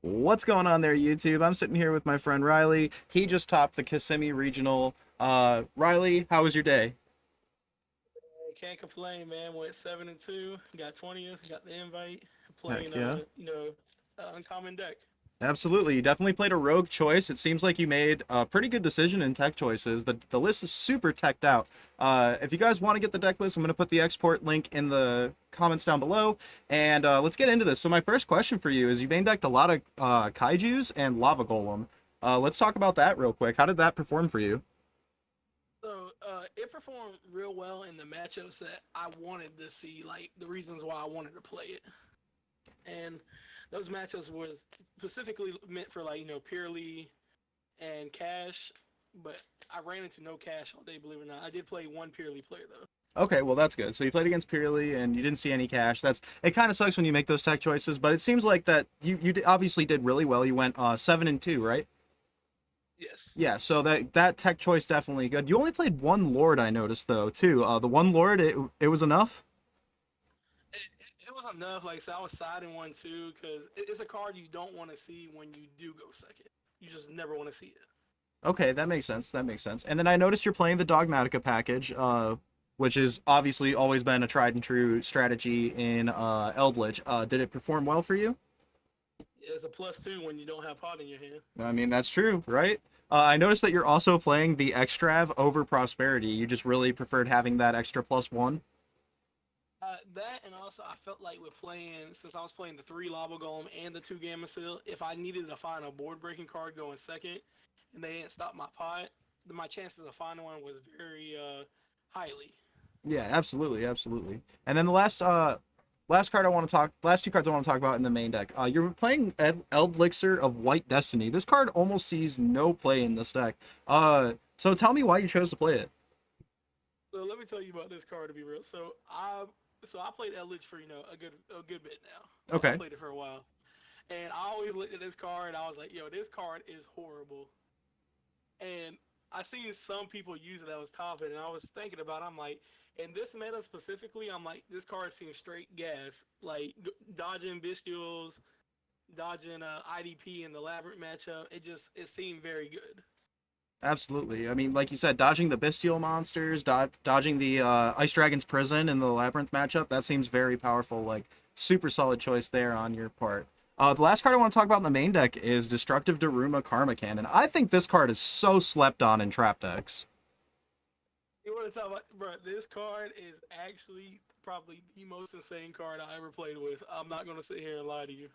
What's going on there, YouTube? I'm sitting here with my friend Riley. He just topped the Kissimmee Regional. Riley, how was your day? Can't complain, man. Went 7-2. Got 20th. Got the invite. Heck Playing, yeah. uncommon deck. Absolutely. You definitely played a rogue choice. It seems like you made a pretty good decision in tech choices. The list is super teched out. If you guys want to get the deck list, I'm going to put the export link in the comments down below. And let's get into this. So my first question for you is you main decked a lot of kaijus and lava golem. Let's talk about that real quick. How did that perform for you? It performed real well in the matchups that I wanted to see, like the reasons why I wanted to play it. And those matchups was specifically meant for purely and cash, but I ran into no cash all day, believe it or not. I did play one purely player though. Okay, well that's good. So you played against Purely and you didn't see any cash. That's it. Kind of sucks when you make those tech choices, but it seems like that obviously did really well. You went 7-2, right? Yes. Yeah. So that tech choice definitely good. You only played one Lord, I noticed though too. The one Lord, it was enough. It was enough. Like, so I was siding one too because it's a card you don't want to see when you do go second. You just never want to see it. Okay, that makes sense. That makes sense. And then I noticed you're playing the Dogmatica package, which has obviously always been a tried and true strategy in Eldlich. Did it perform well for you? It's a +2 when you don't have pot in your hand. I mean, that's true, right? I noticed that you're also playing the Extrav over Prosperity. You just really preferred having that extra +1. That and also I felt like with playing since I was playing the 3 Lava Golem and the 2 Gamma Seal, if I needed to find a board breaking card going second, and they didn't stop my pot, then my chances of finding one was very highly. Yeah, absolutely, absolutely. And then the last two cards I want to talk about in the main deck. You're playing Eldlixir of White Destiny. This card almost sees no play in this deck. So tell me why you chose to play it. So let me tell you about this card to be real. So I played Eldlich for a good bit now. I Okay. played it for a while, and I always looked at this card. I was like, yo, this card is horrible. And I seen some people use it that was top it, and I was thinking about it, I'm like, in this meta specifically, I'm like, this card seems straight gas. Like dodging Bestials, dodging IDP in the Labyrinth matchup. It seemed very good. Absolutely. I mean, like you said, dodging the bestial monsters, dodging the Ice Dragon's prison in the Labyrinth matchup, that seems very powerful. Like, super solid choice there on your part. The last card I want to talk about in the main deck is Destructive Daruma Karma Cannon. I think this card is so slept on in trap decks. You want to talk about, bro? This card is actually probably the most insane card I ever played with. I'm not gonna sit here and lie to you.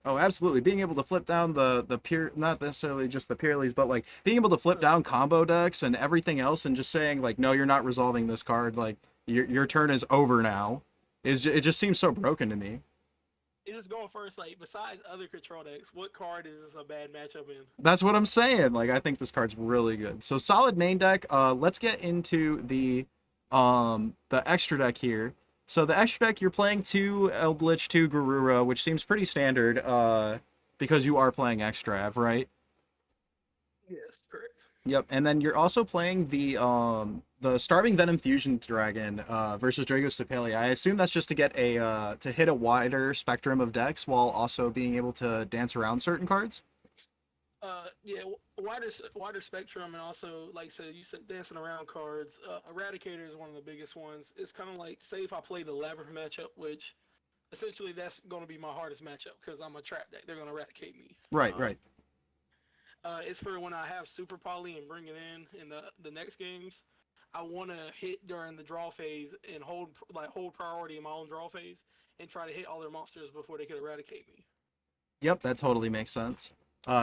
Oh, absolutely. Being able to flip down the pure, not necessarily just the purelies, but like being able to flip down combo decks and everything else, and just saying like, no, you're not resolving this card. Like your turn is over now. It just seems so broken to me. It's just going first. Like besides other control decks, what card is this a bad matchup in? That's what I'm saying. Like I think this card's really good. So solid main deck. Let's get into the extra deck here. So the extra deck you're playing two Eldlich, two Garura, which seems pretty standard. Because you are playing Extrav, right? Yes, correct. Yep, and then you're also playing the Starving Venom Fusion Dragon versus Drago Stapeli. I assume that's just to get a to hit a wider spectrum of decks while also being able to dance around certain cards. Yeah, wider spectrum, and also like I said, you said dancing around cards. Eradicator is one of the biggest ones. It's kind of like say if I play the Labyrinth matchup, which essentially that's going to be my hardest matchup because I'm a trap deck. They're going to eradicate me. Right, right. It's for when I have super poly and bring it in the next games. I want to hit during the draw phase and hold priority in my own draw phase and try to hit all their monsters before they could eradicate me. Yep, that totally makes sense.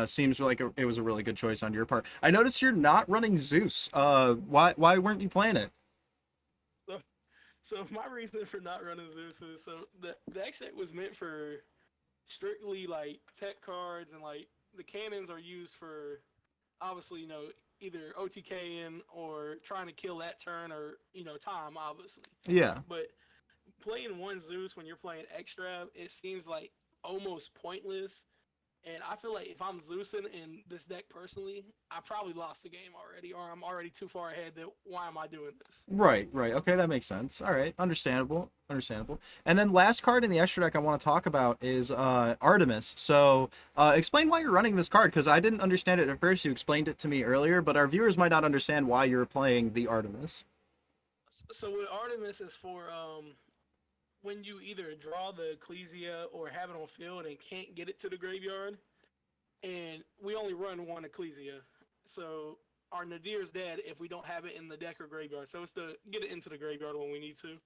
Seems like it was a really good choice on your part. I noticed you're not running Zeus. Why weren't you playing it? So, so my reason for not running Zeus is the X was meant for strictly like tech cards and like the cannons are used for obviously either OTKing or trying to kill that turn or time obviously. Yeah. But playing one Zeus when you're playing extra, it seems like almost pointless And I feel like if I'm Zeusing in this deck personally, I probably lost the game already, or I'm already too far ahead. That why am I doing this? Right, right. Okay, that makes sense. All right, understandable, understandable. And then last card in the extra deck I want to talk about is Artemis. So, explain why you're running this card because I didn't understand it at first. You explained it to me earlier, but our viewers might not understand why you're playing the Artemis. So with Artemis is for when you either draw the Ecclesia or have it on field and can't get it to the graveyard, and we only run one Ecclesia, so our Nadir's dead if we don't have it in the deck or graveyard. So it's to get it into the graveyard when we need to.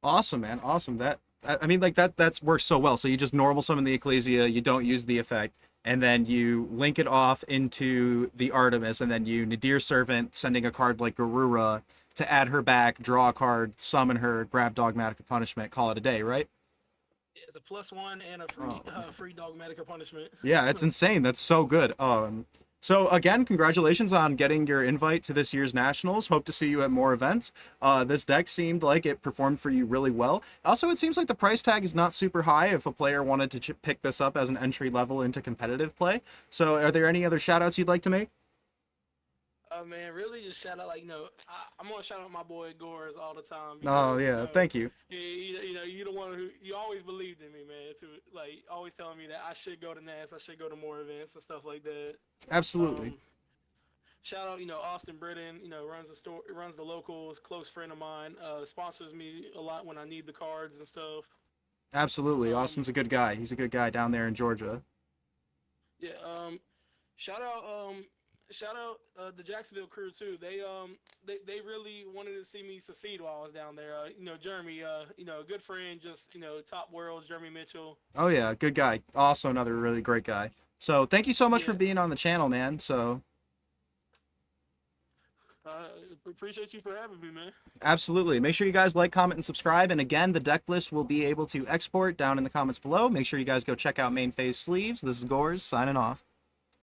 Awesome, man. Awesome. I mean, like that's works so well. So you just normal summon the Ecclesia, you don't use the effect, and then you link it off into the Artemis, and then you Nadir Servant, sending a card like Garura to add her back, draw a card, summon her, grab Dogmatic Punishment, call it a day, right? It's a +1 and a Oh. free Dogmatic punishment. Yeah, it's insane. That's so good. So again, congratulations on getting your invite to this year's nationals. Hope to see you at more events. This deck seemed like it performed for you really well. Also, it seems like the price tag is not super high if a player wanted to pick this up as an entry level into competitive play. So, are there any other shout outs you'd like to make? Man, really just shout out, like, I'm gonna shout out my boy Gores all the time. Oh Because, yeah, thank you. you're the one who you always believed in me, man. To like always telling me that I should go to NAS, I should go to more events and stuff like that. Absolutely. Shout out, Austin Britton. Runs the store, runs the locals. Close friend of mine. Sponsors me a lot when I need the cards and stuff. Absolutely. Austin's a good guy. He's a good guy down there in Georgia. Yeah. Shout out. Shout out the Jacksonville crew too. They really wanted to see me succeed while I was down there. Jeremy, good friend, just top worlds, Jeremy Mitchell. Oh yeah, good guy. Also another really great guy. So thank you so much for Yeah. being on the channel, man. So Appreciate you for having me, man. absolutely. Make sure you guys like, comment, and subscribe. And again, the deck list will be able to export down in the comments below. Make sure you guys go check out Main Phase Sleeves. This is Gores signing off.